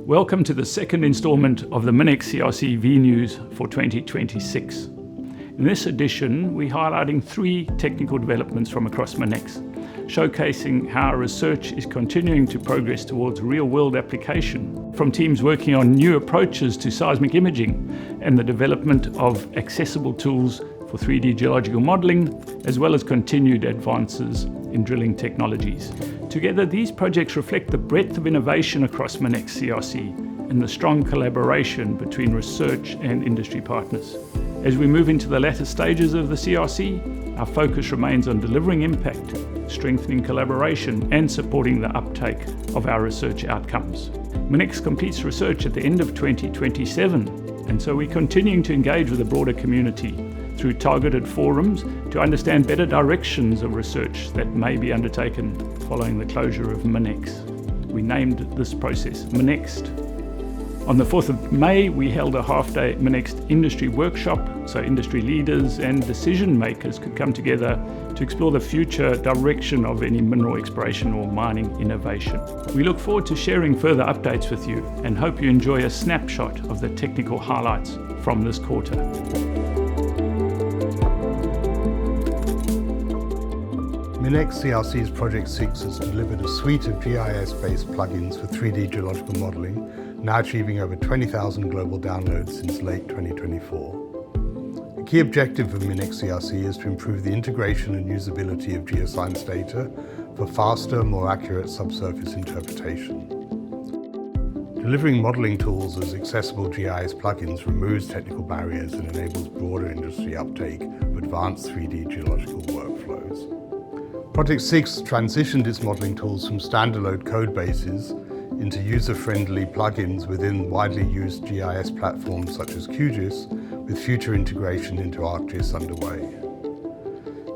Welcome to the second instalment of the MinEx CRC vNews for 2026. In this edition, we're highlighting 3 technical developments from across MinEx, showcasing how our research is continuing to progress towards real-world application, from teams working on new approaches to seismic imaging and the development of accessible tools for 3D geological modelling, as well as continued advances in drilling technologies. Together, these projects reflect the breadth of innovation across MinEx CRC and the strong collaboration between research and industry partners. As we move into the latter stages of the CRC, our focus remains on delivering impact, strengthening collaboration, and supporting the uptake of our research outcomes. MinEx completes research at the end of 2027, and so we're continuing to engage with the broader community through targeted forums to understand better directions of research that may be undertaken following the closure of MinEx. We named this process MinExt. On the 4th of May, we held a half-day MinExt industry workshop so industry leaders and decision makers could come together to explore the future direction of any mineral exploration or mining innovation. We look forward to sharing further updates with you and hope you enjoy a snapshot of the technical highlights from this quarter. MinEx CRC's Project 6 has delivered a suite of GIS-based plugins for 3D geological modelling, now achieving over 20,000 global downloads since late 2024. A key objective of MinEx CRC is to improve the integration and usability of geoscience data for faster, more accurate subsurface interpretation. Delivering modelling tools as accessible GIS plugins removes technical barriers and enables broader industry uptake of advanced 3D geological workflows. Project 6 transitioned its modelling tools from standalone code bases into user-friendly plugins within widely used GIS platforms such as QGIS, with future integration into ArcGIS underway.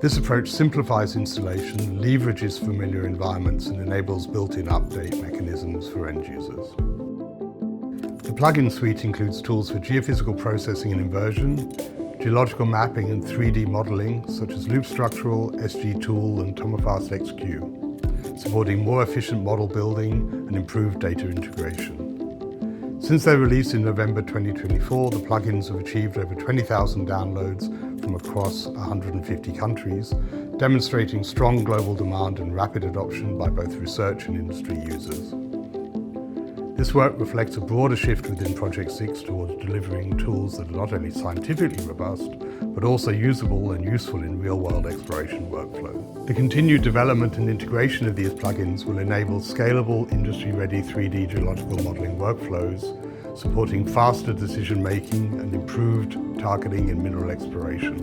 This approach simplifies installation, leverages familiar environments, and enables built-in update mechanisms for end users. The plugin suite includes tools for geophysical processing and inversion, geological mapping and 3D modelling, such as Loop Structural, SGTool and Tomofast XQ, supporting more efficient model building and improved data integration. Since their release in November 2024, the plugins have achieved over 20,000 downloads from across 150 countries, demonstrating strong global demand and rapid adoption by both research and industry users. This work reflects a broader shift within Project 6 towards delivering tools that are not only scientifically robust, but also usable and useful in real-world exploration workflow. The continued development and integration of these plugins will enable scalable, industry-ready 3D geological modelling workflows, supporting faster decision-making and improved targeting in mineral exploration.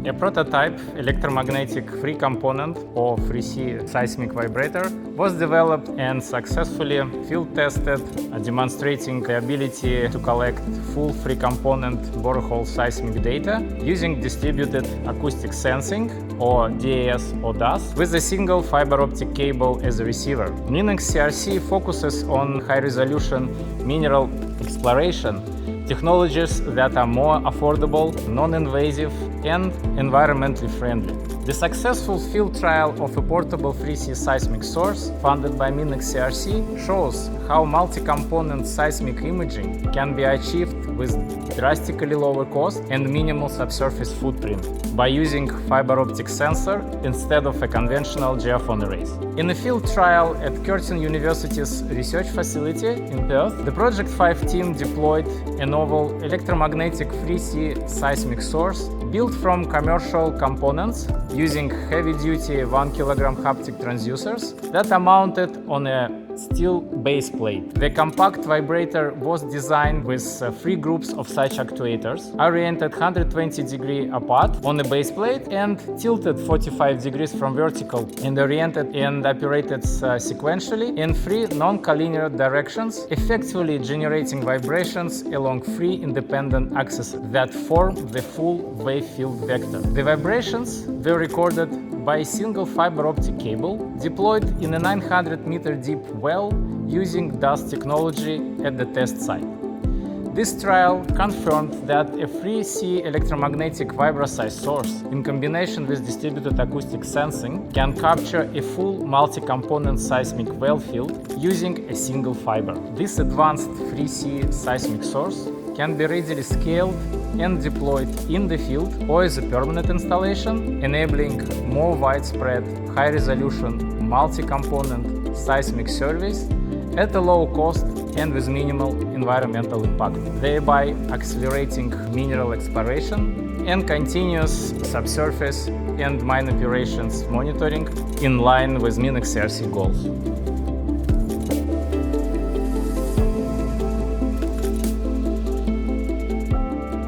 A prototype electromagnetic free component or 3C seismic vibrator was developed and successfully field tested, demonstrating the ability to collect full free component borehole seismic data using distributed acoustic sensing or DAS or DAS with a single fiber optic cable as a receiver. MinEx CRC focuses on high-resolution mineral exploration, technologies that are more affordable, non-invasive, and environmentally friendly. The successful field trial of a portable 3C seismic source funded by MinEx CRC shows how multi-component seismic imaging can be achieved with drastically lower cost and minimal subsurface footprint by using fiber optic sensor instead of a conventional geophone arrays. In a field trial at Curtin University's research facility in Perth, the Project 5 team deployed a novel electromagnetic 3C seismic source built from commercial components using heavy-duty 1 kg haptic transducers that are mounted on a steel base plate. The compact vibrator was designed with 3 groups of such actuators, oriented 120 degrees apart on the base plate and tilted 45 degrees from vertical, and oriented and operated sequentially in 3 non-collinear directions, effectively generating vibrations along 3 independent axes that form the full wave field vector. The vibrations were recorded by a single fiber optic cable deployed in a 900-meter deep well using DAS technology at the test site. This trial confirmed that a 3C electromagnetic vibro-size source in combination with distributed acoustic sensing can capture a full multi-component seismic well field using a single fiber. This advanced 3C seismic source can be readily scaled and deployed in the field or as a permanent installation, enabling more widespread, high-resolution, multi-component seismic surveys at a low cost and with minimal environmental impact, thereby accelerating mineral exploration and continuous subsurface and mine operations monitoring in line with MinEx CRC goals.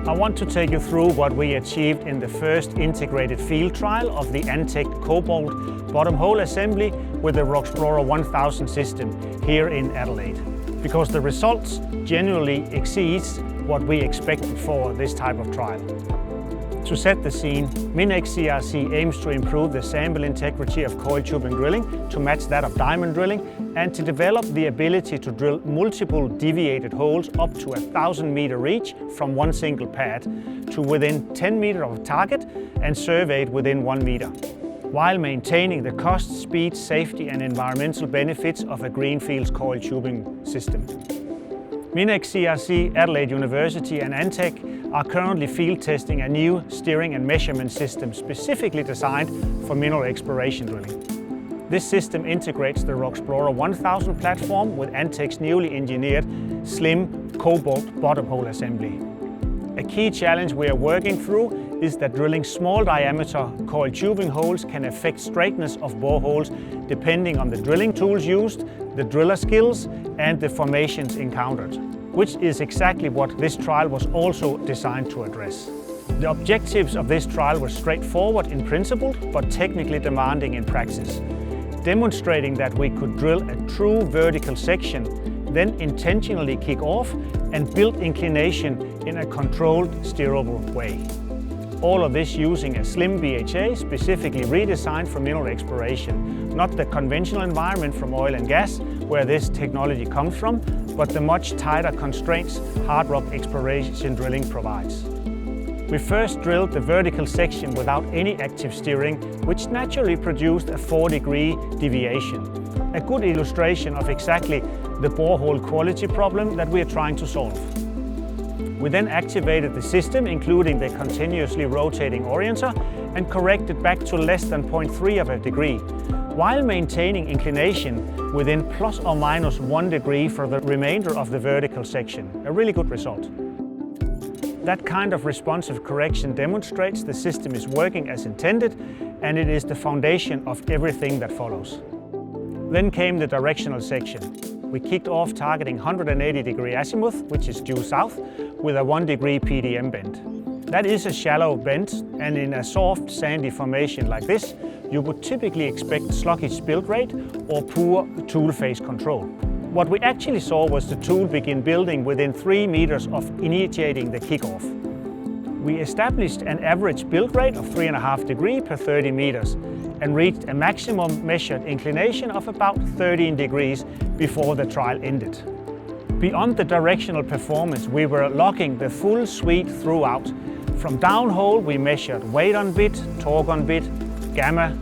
I want to take you through what we achieved in the first integrated field trial of the AnTech Coiled bottom hole assembly with the Roxplorer 1000 system here in Adelaide, because the results genuinely exceeds what we expected for this type of trial. To set the scene, MinEx CRC aims to improve the sample integrity of coil tubing drilling to match that of diamond drilling, and to develop the ability to drill multiple deviated holes up to 1,000 meter reach from one single pad to within 10 meters of target and surveyed within 1 meter, while maintaining the cost, speed, safety and environmental benefits of a greenfields coil tubing system. MinEx CRC, Adelaide University and AnTech are currently field testing a new steering and measurement system specifically designed for mineral exploration drilling. This system integrates the Roxplorer 1000 platform with AnTech's newly engineered slim cobalt bottom hole assembly. A key challenge we are working through is that drilling small diameter coil tubing holes can affect straightness of boreholes depending on the drilling tools used, the driller skills and the formations encountered, which is exactly what this trial was also designed to address. The objectives of this trial were straightforward in principle, but technically demanding in practice, demonstrating that we could drill a true vertical section, then intentionally kick off and build inclination in a controlled, steerable way. All of this using a slim BHA specifically redesigned for mineral exploration, not the conventional environment from oil and gas, where this technology comes from, but the much tighter constraints hard rock exploration drilling provides. We first drilled the vertical section without any active steering, which naturally produced a 4-degree deviation. A good illustration of exactly the borehole quality problem that we are trying to solve. We then activated the system, including the continuously rotating orienter, and corrected back to less than 0.3 of a degree, while maintaining inclination within plus or minus 1 degree for the remainder of the vertical section. A really good result. That kind of responsive correction demonstrates the system is working as intended, and it is the foundation of everything that follows. Then came the directional section. We kicked off targeting 180-degree azimuth, which is due south, with a 1-degree PDM bend. That is a shallow bend, and in a soft, sandy formation like this, you would typically expect sluggish build rate or poor tool face control. What we actually saw was the tool begin building within 3 meters of initiating the kickoff. We established an average build rate of 3.5 degrees per 30 meters and reached a maximum measured inclination of about 13 degrees before the trial ended. Beyond the directional performance, we were logging the full suite throughout. From downhole, we measured weight on bit, torque on bit, gamma,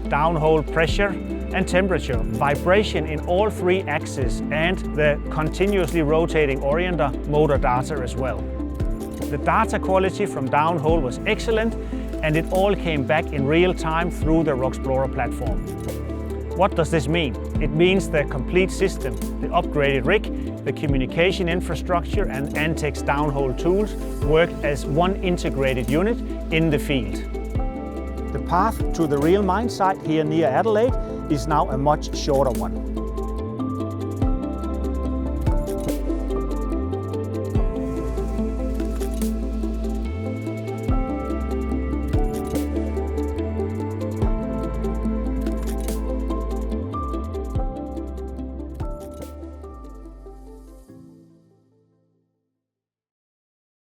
downhole pressure and temperature, vibration in all 3 axes, and the continuously rotating orienter motor data as well. The data quality from downhole was excellent, and it all came back in real time through the Roxplorer platform. What does this mean? It means the complete system, the upgraded rig, the communication infrastructure and AnTech's downhole tools work as one integrated unit in the field. The path to the real mine site here near Adelaide is now a much shorter one.